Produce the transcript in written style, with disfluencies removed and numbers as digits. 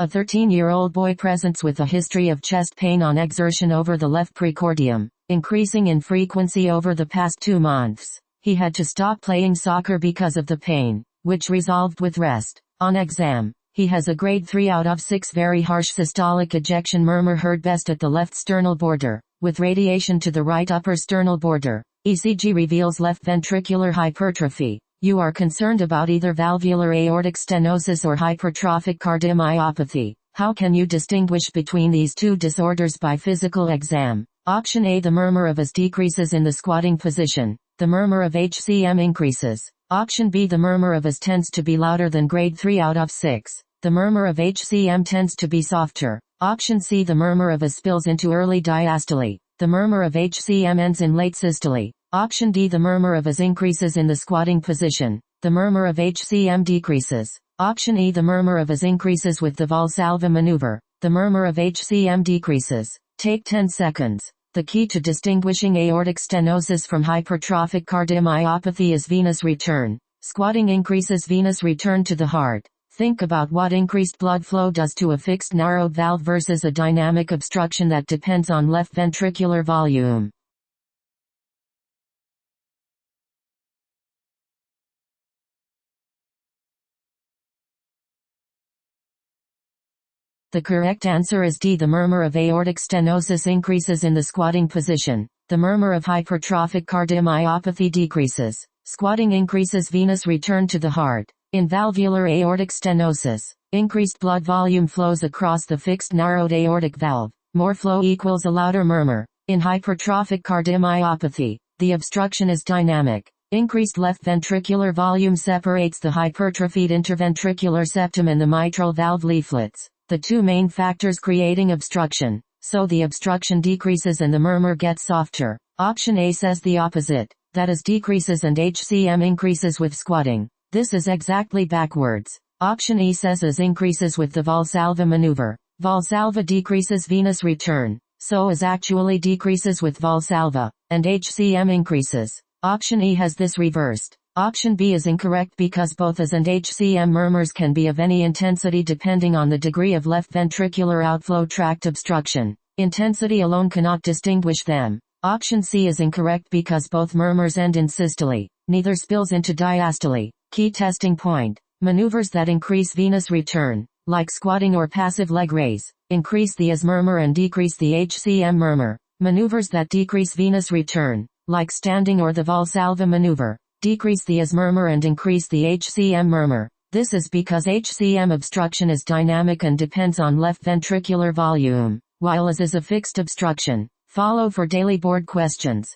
A 13-year-old boy presents with a history of chest pain on exertion over the left precordium, increasing in frequency over the past 2 months. He had to stop playing soccer because of the pain, which resolved with rest. On exam, he has a grade 3 out of 6 very harsh systolic ejection murmur heard best at the left sternal border, with radiation to the right upper sternal border. ECG reveals left ventricular hypertrophy. You are concerned about either valvular aortic stenosis or hypertrophic cardiomyopathy. How can you distinguish between these two disorders by physical exam? Option A: the murmur of AS decreases in the squatting position. The murmur of HCM increases. Option B: the murmur of AS tends to be louder than grade 3 out of 6. The murmur of HCM tends to be softer. Option C: the murmur of AS spills into early diastole. The murmur of HCM ends in late systole. Option D: the murmur of AS increases in the squatting position. The murmur of HCM decreases. Option E: the murmur of AS increases with the Valsalva maneuver. The murmur of HCM decreases. Take 10 seconds. The key to distinguishing aortic stenosis from hypertrophic cardiomyopathy is venous return. Squatting increases venous return to the heart. Think about what increased blood flow does to a fixed narrowed valve versus a dynamic obstruction that depends on left ventricular volume. The correct answer is D. The murmur of aortic stenosis increases in the squatting position. The murmur of hypertrophic cardiomyopathy decreases. Squatting increases venous return to the heart. In valvular aortic stenosis, increased blood volume flows across the fixed narrowed aortic valve. More flow equals a louder murmur. In hypertrophic cardiomyopathy, the obstruction is dynamic. Increased left ventricular volume separates the hypertrophied interventricular septum and the mitral valve leaflets, the two main factors creating obstruction, so the obstruction decreases and the murmur gets softer. Option A says the opposite, that is decreases and HCM increases with squatting. This is exactly backwards. Option E says AS increases with the Valsalva maneuver. Valsalva decreases venous return, so AS actually decreases with Valsalva, and HCM increases. Option E has this reversed. Option B is incorrect because both AS and HCM murmurs can be of any intensity depending on the degree of left ventricular outflow tract obstruction. Intensity alone cannot distinguish them. Option C is incorrect because both murmurs end in systole. Neither spills into diastole. Key testing point. Maneuvers that increase venous return, like squatting or passive leg raise, increase the AS murmur and decrease the HCM murmur. Maneuvers that decrease venous return, like standing or the Valsalva maneuver, decrease the AS murmur and increase the HCM murmur. This is because HCM obstruction is dynamic and depends on left ventricular volume, while AS is a fixed obstruction. Follow for daily board questions.